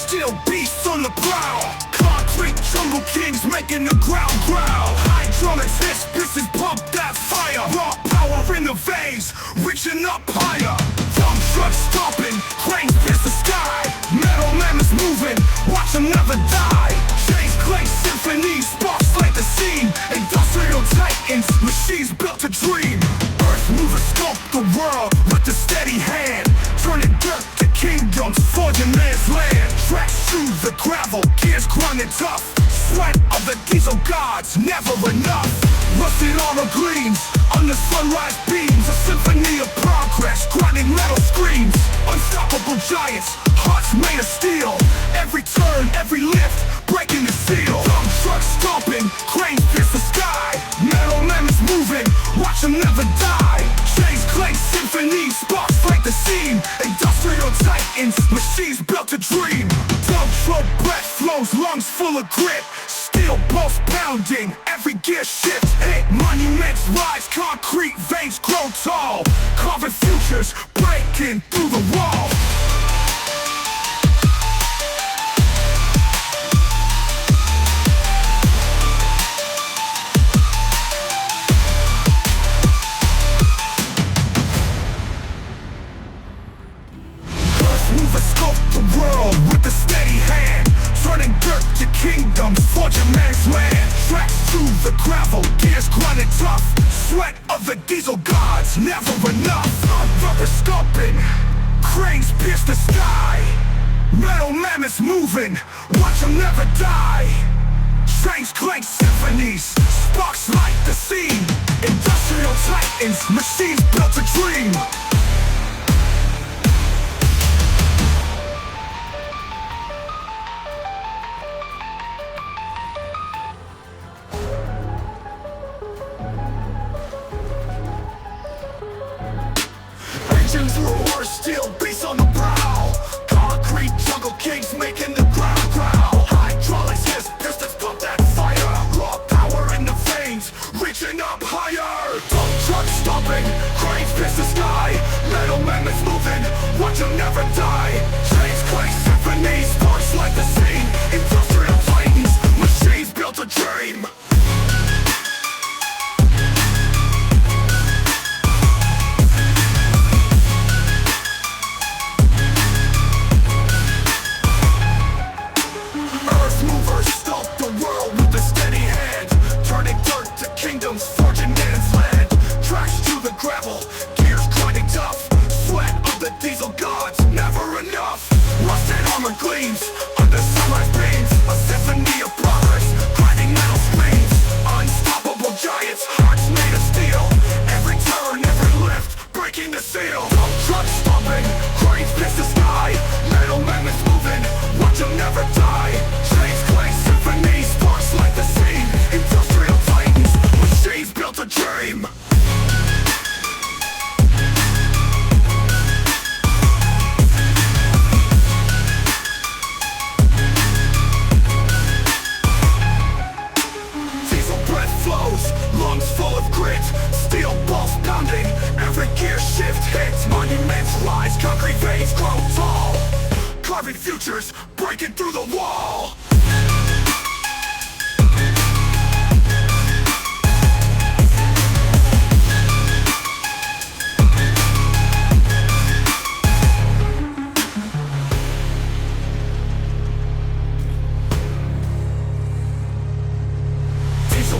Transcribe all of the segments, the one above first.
Steel beasts on the prowl, concrete jungle kings making the ground growl. Hydraulics hiss, pistons pump that fire. Raw power in the veins, reaching up higher. Dump trucks stomping, cranes pierce the sky. Metal mammoths moving, watch them never die. Chains clank symphonies, sparks light the scene. Industrial titans, machines built to dream. Earth movers sculpt the world with a steady hand, turning dirt to kingdoms, forging man's land. Tracks through the gravel, gears grinding tough. Sweat of the diesel gods, never enough. Rusted armor gleams on the sunrise beams. A symphony of progress, grinding metal screams. Unstoppable giants, hearts made of steel. Every turn, every lift, breaking the seal. Dump trucks stomping, cranes pierce the sky. Metal mammoths moving, watch them never die. Chains clank symphonies, sparks like the scene. Industrial titans, machines built to dream. Dump truck breath flows, lungs full of grit. Steel pulse pounding, every gear shift hit. Monuments rise, concrete veins grow tall. Carving futures, breaking through the wall. Sculpt the world with a steady hand, turning dirt to kingdoms, forging man's land. Tracks through the gravel, gears grinding tough. Sweat of the diesel gods, never enough. Rubber stomping, cranes pierce the sky. Metal mammoths moving, watch them never die. Trains clank symphonies, sparks light the scene. Industrial titans, machines built to dream. Engines roar, steel beasts on the prowl. Concrete jungle kings making the ground growl. Hydraulics hiss, pistons pump that fire. Raw power in the veins, reaching up higher. Dump trucks stomping, cranes pierce the sky. Metal mammoths moving, watch them never die. Chains clank symphonies, sparks like the scene. Industrial titans, machines built to dream. Forging man's land, tracks through the gravel, gears grinding tough. Sweat of the diesel gods, never enough. Rusted armor gleams under sunrise beams. A symphony of progress, grinding metal screams. Unstoppable giants, hearts made of steel. Every turn, every lift, breaking the seal. Dump trucks stomping, cranes pierce the sky. Metal mammoths moving, watch them never die. Chains clank symphonies, sparks like the scene. Industrial titans, machines built a dream. Diesel breath flows, lungs full of grit. Steel pulse pounding, every gear shift hits. Monuments rise, concrete veins grow tall. Carving futures, breaking through the wall.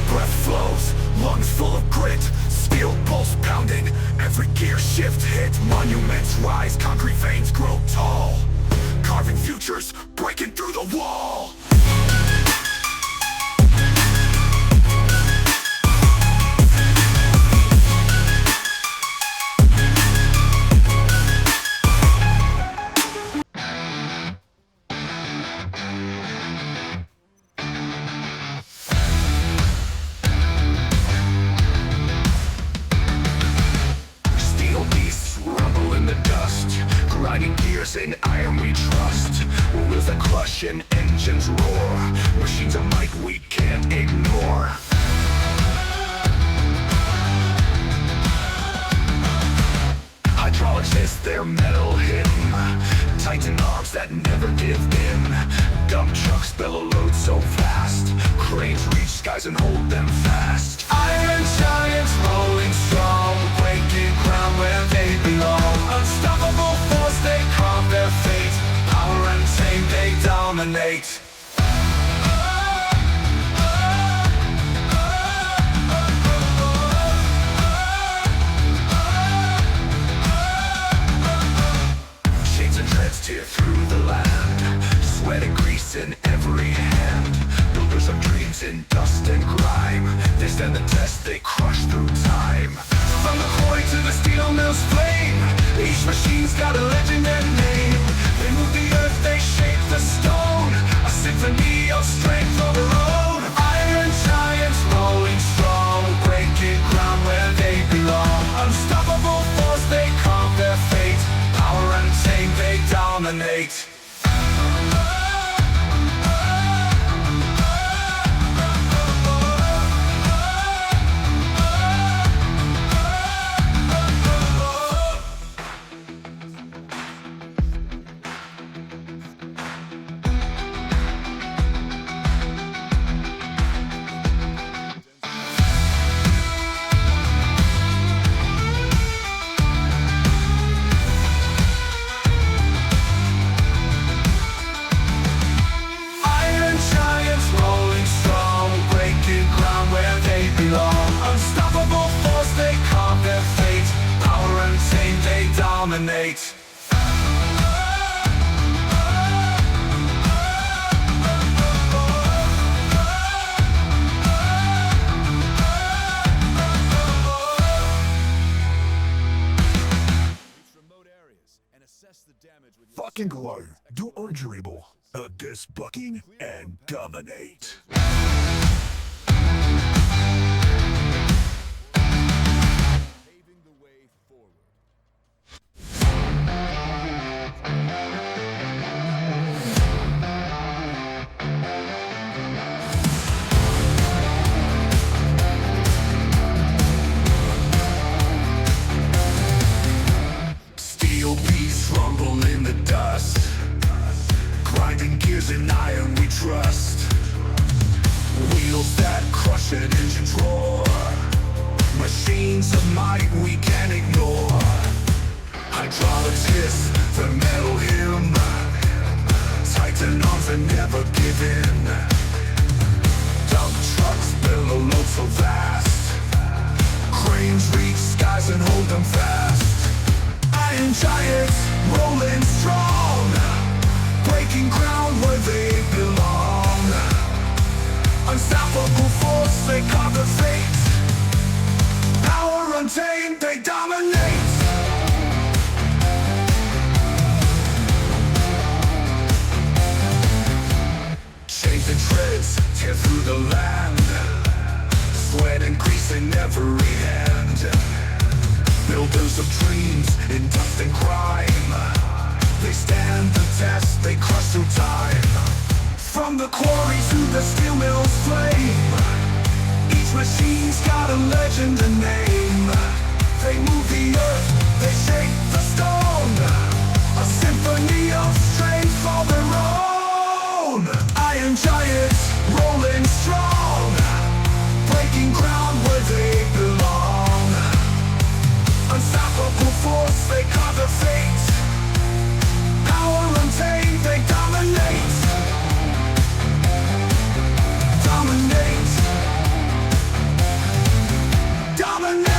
Breath flows, lungs full of grit. Steel pulse pounding, every gear shift hit. Monuments rise, concrete veins grow tall. Carving futures, breaking through the wall. Grinding gears in iron we trust. Wheels that crush and engines roar. Machines of might we can't ignore. Hydraulics hiss their metal hymn. Titan arms that never give in. Dump trucks bellow loads so fast. Cranes reach skies and hold them fast. Iron giants rolling strong, breaking ground where they belong. Unstoppable force, they carve their fate. Power untamed, they dominate. Tear through the land, sweat and grease in every hand. Builders of dreams in dust and grime, they stand the test, they crush through time. From the quarry to the steel mill's flame, each machine's got a legend and name. They move the earth, they shape the stone, a symphony of strength of their own. Iron giants rolling strong, breaking ground where they belong. Unstoppable force, they carve their fate. Power untamed, they dominate. Unstoppable force, they carve their fate. Power untamed, they dominate. Fucking glow, do undurable, disbucking and dominate. Paving the way forward. Steel beats rumble in the dust, grinding gears in iron we trust. Wheels that crush and engines roar, machines of might we can't ignore. Hydraulics hiss, the metal hymn, Titan arms that never give in. Dump trucks billow loads so vast, cranes reach skies and hold them fast. Iron giants rolling strong, breaking ground where they belong. Unstoppable force, they carve their fate. Power untamed, they dominate. Chains and treads tear through the land, sweat and grease in every hand. Builders of dreams in dust and crime, they stand the test, they crush through time. From the quarry to the steel mill's flame, each machine's got a legend and name. They move the earth, they shake the stone, a symphony of strength all their own. Iron giants rolling strong, breaking ground where they belong. Unstoppable force, they carve their fate. Power untamed, they dominate. Dominate. Dominate.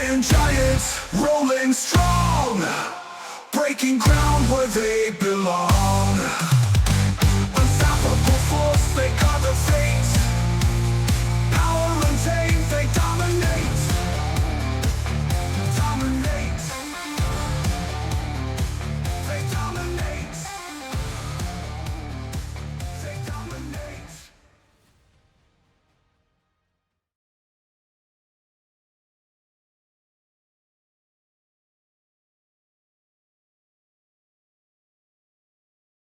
Iron giants rolling strong, breaking ground where they belong.